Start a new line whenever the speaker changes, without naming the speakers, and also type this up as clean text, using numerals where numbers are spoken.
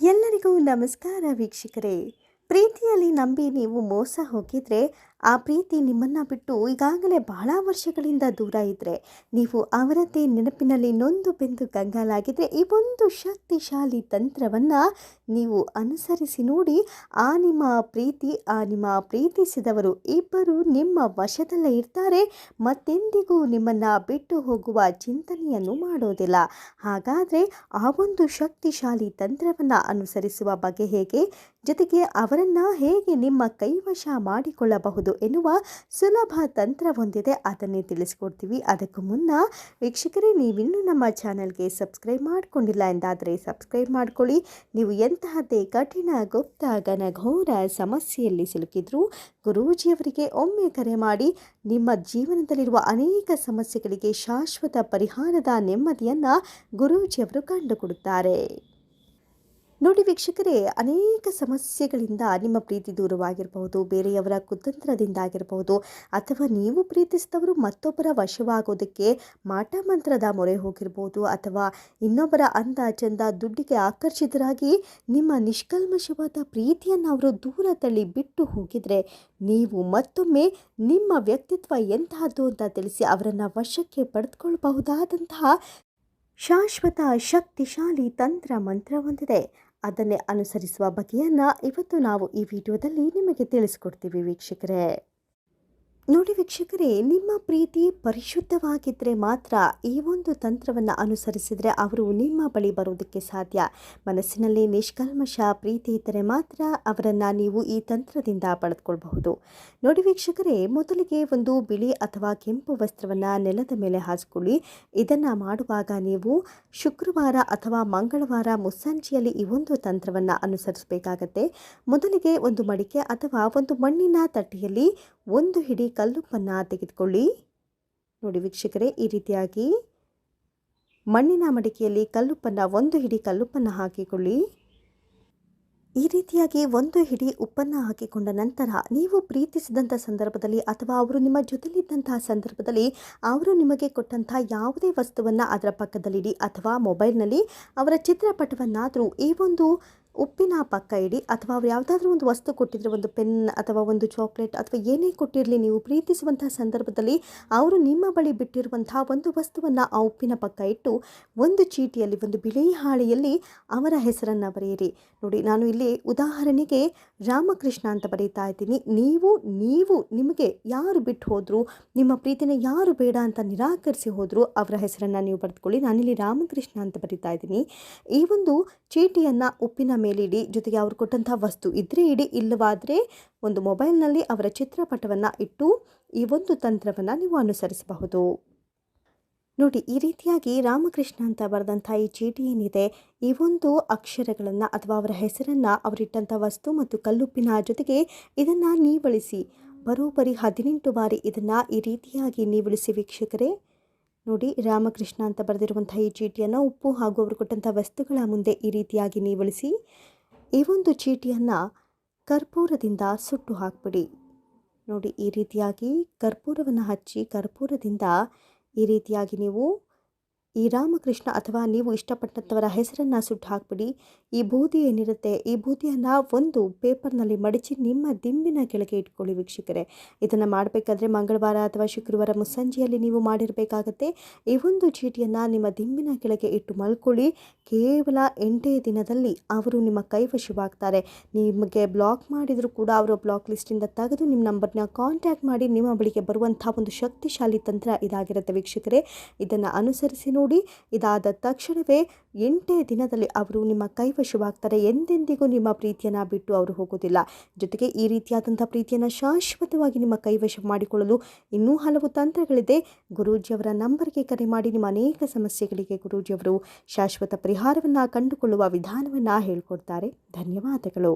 ಎಲ್ಲರಿಗೂ ನಮಸ್ಕಾರ ವೀಕ್ಷಕರೇ. ಪ್ರೀತಿಯಲ್ಲಿ ನಂಬಿ ನೀವು ಮೋಸ ಹೋಗಿದ್ರೆ, ಆ ಪ್ರೀತಿ ನಿಮ್ಮನ್ನು ಬಿಟ್ಟು ಈಗಾಗಲೇ ಬಹಳ ವರ್ಷಗಳಿಂದ ದೂರ ಇದ್ದರೆ, ನೀವು ಅವರದ್ದೇ ನೆನಪಿನಲ್ಲಿ ನೊಂದು ಬೆಂದು ಕಂಗಾಲಾಗಿದ್ದರೆ, ಈ ಒಂದು ಶಕ್ತಿಶಾಲಿ ತಂತ್ರವನ್ನು ನೀವು ಅನುಸರಿಸಿ ನೋಡಿ. ನಿಮ್ಮ ಪ್ರೀತಿಸಿದವರು ಇಬ್ಬರು ನಿಮ್ಮ ವಶದಲ್ಲೇ ಇರ್ತಾರೆ. ಮತ್ತೆಂದಿಗೂ ನಿಮ್ಮನ್ನು ಬಿಟ್ಟು ಹೋಗುವ ಚಿಂತನೆಯನ್ನು ಮಾಡೋದಿಲ್ಲ. ಹಾಗಾದರೆ ಆ ಒಂದು ಶಕ್ತಿಶಾಲಿ ತಂತ್ರವನ್ನು ಅನುಸರಿಸುವ ಬಗೆ ಹೇಗೆ, ಜೊತೆಗೆ ಅವರನ್ನು ಹೇಗೆ ನಿಮ್ಮ ಕೈವಶ ಮಾಡಿಕೊಳ್ಳಬಹುದು ಎನ್ನುವ ಸುಲಭ ತಂತ್ರವೊಂದಿದೆ, ಅದನ್ನೇ ತಿಳಿಸ್ಕೊಡ್ತೀವಿ. ಅದಕ್ಕೂ ಮುನ್ನ ವೀಕ್ಷಕರೇ, ನೀವಿನ್ನೂ ನಮ್ಮ ಚಾನಲ್ಗೆ ಸಬ್ಸ್ಕ್ರೈಬ್ ಮಾಡಿಕೊಂಡಿಲ್ಲ ಎಂದಾದರೆ ಸಬ್ಸ್ಕ್ರೈಬ್ ಮಾಡ್ಕೊಳ್ಳಿ. ನೀವು ಎಂತಹದ್ದೇ ಕಠಿಣ ಗುಪ್ತ ಘನಘೋರ ಸಮಸ್ಯೆಯಲ್ಲಿ ಸಿಲುಕಿದ್ರೂ ಗುರೂಜಿಯವರಿಗೆ ಒಮ್ಮೆ ಕರೆ ಮಾಡಿ ನಿಮ್ಮ ಜೀವನದಲ್ಲಿರುವ ಅನೇಕ ಸಮಸ್ಯೆಗಳಿಗೆ ಶಾಶ್ವತ ಪರಿಹಾರದ ನೆಮ್ಮದಿಯನ್ನು ಗುರೂಜಿಯವರು ಕಂಡುಕೊಡುತ್ತಾರೆ. ನೋಡಿ ವೀಕ್ಷಕರೇ, ಅನೇಕ ಸಮಸ್ಯೆಗಳಿಂದ ನಿಮ್ಮ ಪ್ರೀತಿ ದೂರವಾಗಿರಬಹುದು, ಬೇರೆಯವರ ಕುತಂತ್ರದಿಂದಾಗಿರಬಹುದು, ಅಥವಾ ನೀವು ಪ್ರೀತಿಸಿದವರು ಮತ್ತೊಬ್ಬರ ವಶವಾಗೋದಕ್ಕೆ ಮಾಟ ಮಂತ್ರದ ಮೊರೆ ಹೋಗಿರ್ಬೋದು, ಅಥವಾ ಇನ್ನೊಬ್ಬರ ಅಂದ ಚಂದ ದುಡ್ಡಿಗೆ ಆಕರ್ಷಿತರಾಗಿ ನಿಮ್ಮ ನಿಷ್ಕಲ್ಮಶವಾದ ಪ್ರೀತಿಯನ್ನು ಅವರು ದೂರ ತಳ್ಳಿ ಬಿಟ್ಟು ಹೋಗಿದರೆ, ನೀವು ಮತ್ತೊಮ್ಮೆ ನಿಮ್ಮ ವ್ಯಕ್ತಿತ್ವ ಎಂತಹದ್ದು ಅಂತ ತಿಳಿಸಿ ಅವರನ್ನು ವಶಕ್ಕೆ ಪಡೆದುಕೊಳ್ಳಬಹುದಾದಂತಹ ಶಾಶ್ವತ ಶಕ್ತಿಶಾಲಿ ತಂತ್ರ ಮಂತ್ರ ಹೊಂದಿದೆ. ಅದನ್ನೇ ಅನುಸರಿಸುವ ಬಗೆಯನ್ನು ಇವತ್ತು ನಾವು ಈ ವಿಡಿಯೋದಲ್ಲಿ ನಿಮಗೆ ತಿಳಿಸ್ಕೊಡ್ತೀವಿ ವೀಕ್ಷಕರೇ. ನೋಡಿ ವೀಕ್ಷಕರೇ, ನಿಮ್ಮ ಪ್ರೀತಿ ಪರಿಶುದ್ಧವಾಗಿದ್ದರೆ ಮಾತ್ರ ಈ ಒಂದು ತಂತ್ರವನ್ನು ಅನುಸರಿಸಿದರೆ ಅವರು ನಿಮ್ಮ ಬಳಿ ಬರೋದಕ್ಕೆ ಸಾಧ್ಯ. ಮನಸ್ಸಿನಲ್ಲಿ ನಿಷ್ಕಲ್ಮಶ ಪ್ರೀತಿ ಇದ್ದರೆ ಮಾತ್ರ ಅವರನ್ನು ನೀವು ಈ ತಂತ್ರದಿಂದ ಪಡೆದುಕೊಳ್ಬಹುದು. ನೋಡಿ ವೀಕ್ಷಕರೇ, ಮೊದಲಿಗೆ ಒಂದು ಬಿಳಿ ಅಥವಾ ಕೆಂಪು ವಸ್ತ್ರವನ್ನು ನೆಲದ ಮೇಲೆ ಹಾಸಿಕೊಳ್ಳಿ. ಇದನ್ನು ಮಾಡುವಾಗ ನೀವು ಶುಕ್ರವಾರ ಅಥವಾ ಮಂಗಳವಾರ ಮುಸ್ಸಂಜೆಯಲ್ಲಿ ಈ ಒಂದು ತಂತ್ರವನ್ನು ಅನುಸರಿಸಬೇಕಾಗತ್ತೆ. ಮೊದಲಿಗೆ ಒಂದು ಮಡಿಕೆ ಅಥವಾ ಒಂದು ಮಣ್ಣಿನ ತಟ್ಟೆಯಲ್ಲಿ ಒಂದು ಹಿಡಿ ಕಲ್ಲುಪ್ಪನ್ನು ತೆಗೆದುಕೊಳ್ಳಿ. ನೋಡಿ ವೀಕ್ಷಕರೇ, ಈ ರೀತಿಯಾಗಿ ಮಣ್ಣಿನ ಮಡಿಕೆಯಲ್ಲಿ ಒಂದು ಹಿಡಿ ಕಲ್ಲುಪ್ಪನ್ನು ಹಾಕಿಕೊಳ್ಳಿ. ಈ ರೀತಿಯಾಗಿ ಒಂದು ಹಿಡಿ ಉಪ್ಪನ್ನು ಹಾಕಿಕೊಂಡ ನಂತರ ನೀವು ಪ್ರೀತಿಸಿದಂಥ ಸಂದರ್ಭದಲ್ಲಿ ಅಥವಾ ಅವರು ನಿಮ್ಮ ಜೊತೆಲಿದ್ದಂತಹ ಸಂದರ್ಭದಲ್ಲಿ ಅವರು ನಿಮಗೆ ಕೊಟ್ಟಂಥ ಯಾವುದೇ ವಸ್ತುವನ್ನು ಅದರ ಪಕ್ಕದಲ್ಲಿಡಿ, ಅಥವಾ ಮೊಬೈಲ್ನಲ್ಲಿ ಅವರ ಚಿತ್ರಪಟವನ್ನಾದರೂ ಈ ಒಂದು ಉಪ್ಪಿನ ಪಕ್ಕ ಇಡಿ, ಅಥವಾ ಅವ್ರು ಯಾವುದಾದ್ರೂ ಒಂದು ವಸ್ತು ಕೊಟ್ಟಿದ್ರೆ, ಒಂದು ಪೆನ್ ಅಥವಾ ಒಂದು ಚಾಕ್ಲೇಟ್ ಅಥವಾ ಏನೇ ಕೊಟ್ಟಿರಲಿ, ನೀವು ಪ್ರೀತಿಸುವಂಥ ಸಂದರ್ಭದಲ್ಲಿ ಅವರು ನಿಮ್ಮ ಬಳಿ ಬಿಟ್ಟಿರುವಂತಹ ಒಂದು ವಸ್ತುವನ್ನು ಆ ಉಪ್ಪಿನ ಪಕ್ಕ ಇಟ್ಟು ಒಂದು ಚೀಟಿಯಲ್ಲಿ, ಒಂದು ಬಿಳಿ ಹಾಳೆಯಲ್ಲಿ ಅವರ ಹೆಸರನ್ನು ಬರೆಯಿರಿ. ನೋಡಿ, ನಾನು ಇಲ್ಲಿ ಉದಾಹರಣೆಗೆ ರಾಮಕೃಷ್ಣ ಅಂತ ಬರೀತಾ ಇದ್ದೀನಿ. ನೀವು ನಿಮಗೆ ಯಾರು ಬಿಟ್ಟು ಹೋದರೂ, ನಿಮ್ಮ ಪ್ರೀತಿನ ಯಾರು ಬೇಡ ಅಂತ ನಿರಾಕರಿಸಿ ಹೋದರೂ ಅವರ ಹೆಸರನ್ನು ನೀವು ಬರೆದುಕೊಳ್ಳಿ. ನಾನಿಲ್ಲಿ ರಾಮಕೃಷ್ಣ ಅಂತ ಬರೀತಾ ಇದ್ದೀನಿ. ಈ ಒಂದು ಚೀಟಿಯನ್ನು ಉಪ್ಪಿನ ಮೇಲಿಡಿ, ಜೊತೆಗೆ ಅವ್ರು ಕೊಟ್ಟಂಥ ವಸ್ತು ಇದ್ದರೆ ಇಡಿ, ಇಲ್ಲವಾದರೆ ಒಂದು ಮೊಬೈಲ್ನಲ್ಲಿ ಅವರ ಚಿತ್ರಪಟವನ್ನು ಇಟ್ಟು ಈ ಒಂದು ತಂತ್ರವನ್ನು ನೀವು ಅನುಸರಿಸಬಹುದು. ನೋಡಿ, ಈ ರೀತಿಯಾಗಿ ರಾಮಕೃಷ್ಣ ಅಂತ ಬರೆದಂಥ ಈ ಚೀಟಿ ಏನಿದೆ, ಈ ಒಂದು ಅಕ್ಷರಗಳನ್ನು ಅಥವಾ ಅವರ ಹೆಸರನ್ನು ಅವರಿಟ್ಟಂಥ ವಸ್ತು ಮತ್ತು ಕಲ್ಲುಪ್ಪಿನ ಜೊತೆಗೆ ಇದನ್ನು ನೀವಳಿಸಿ. ಬರೋಬ್ಬರಿ 18 ಬಾರಿ ಇದನ್ನು ಈ ರೀತಿಯಾಗಿ ನೀವಳಿಸಿ ವೀಕ್ಷಕರೇ. ನೋಡಿ, ರಾಮಕೃಷ್ಣ ಅಂತ ಬರೆದಿರುವಂಥ ಈ ಚೀಟಿಯನ್ನು ಉಪ್ಪು ಹಾಗೂ ಅವರು ಕೊಟ್ಟಂಥ ವಸ್ತುಗಳ ಮುಂದೆ ಈ ರೀತಿಯಾಗಿ ನೀವಳಿಸಿ. ಈ ಒಂದು ಚೀಟಿಯನ್ನು ಕರ್ಪೂರದಿಂದ ಸುಟ್ಟು ಹಾಕಿಬಿಡಿ. ನೋಡಿ, ಈ ರೀತಿಯಾಗಿ ಕರ್ಪೂರವನ್ನು ಹಚ್ಚಿ ಕರ್ಪೂರದಿಂದ ಈ ರೀತಿಯಾಗಿ ನೀವು ಈ ರಾಮಕೃಷ್ಣ ಅಥವಾ ನೀವು ಇಷ್ಟಪಟ್ಟಂಥವರ ಹೆಸರನ್ನು ಸುಟ್ಟು ಹಾಕಿಬಿಡಿ. ಈ ಬೂದಿ ಏನಿರುತ್ತೆ, ಈ ಬೂದಿಯನ್ನು ಒಂದು ಪೇಪರ್ನಲ್ಲಿ ಮಡಚಿ ನಿಮ್ಮ ದಿಂಬಿನ ಕೆಳಗೆ ಇಟ್ಕೊಳ್ಳಿ ವೀಕ್ಷಕರೇ. ಇದನ್ನು ಮಾಡಬೇಕಾದ್ರೆ ಮಂಗಳವಾರ ಅಥವಾ ಶುಕ್ರವಾರ ಮುಸ್ಸಂಜೆಯಲ್ಲಿ ನೀವು ಮಾಡಿರಬೇಕಾಗತ್ತೆ. ಈ ಒಂದು ಚೀಟಿಯನ್ನು ನಿಮ್ಮ ದಿಂಬಿನ ಕೆಳಗೆ ಇಟ್ಟು ಮಲ್ಕೊಳ್ಳಿ. ಕೇವಲ 8 ದಿನದಲ್ಲಿ ಅವರು ನಿಮ್ಮ ಕೈವಶವಾಗ್ತಾರೆ. ನಿಮಗೆ ಬ್ಲಾಕ್ ಮಾಡಿದರೂ ಕೂಡ ಅವರು ಬ್ಲಾಕ್ ಲಿಸ್ಟಿಂದ ತೆಗೆದು ನಿಮ್ಮ ನಂಬರ್ನ ಕಾಂಟ್ಯಾಕ್ಟ್ ಮಾಡಿ ನಿಮ್ಮ ಬಳಿಗೆ ಬರುವಂಥ ಒಂದು ಶಕ್ತಿಶಾಲಿ ತಂತ್ರ ಇದಾಗಿರುತ್ತೆ ವೀಕ್ಷಕರೇ. ಇದನ್ನು ಅನುಸರಿಸಿ ನೋಡಿ. ಇದಾದ ತಕ್ಷಣವೇ 8 ದಿನದಲ್ಲಿ ಅವರು ನಿಮ್ಮ ಕೈವಶವಾಗ್ತಾರೆ. ಎಂದೆಂದಿಗೂ ನಿಮ್ಮ ಪ್ರೀತಿಯನ್ನು ಬಿಟ್ಟು ಅವರು ಹೋಗೋದಿಲ್ಲ. ಜೊತೆಗೆ ಈ ರೀತಿಯಾದಂಥ ಪ್ರೀತಿಯನ್ನು ಶಾಶ್ವತವಾಗಿ ನಿಮ್ಮ ಕೈವಶ ಮಾಡಿಕೊಳ್ಳಲು ಇನ್ನೂ ಹಲವು ತಂತ್ರಗಳಿದೆ. ಗುರೂಜಿಯವರ ನಂಬರ್ಗೆ ಕರೆ ಮಾಡಿ ನಿಮ್ಮ ಅನೇಕ ಸಮಸ್ಯೆಗಳಿಗೆ ಗುರೂಜಿಯವರು ಶಾಶ್ವತ ಪರಿಹಾರವನ್ನು ಕಂಡುಕೊಳ್ಳುವ ವಿಧಾನವನ್ನು ಹೇಳಿಕೊಡ್ತಾರೆ. ಧನ್ಯವಾದಗಳು.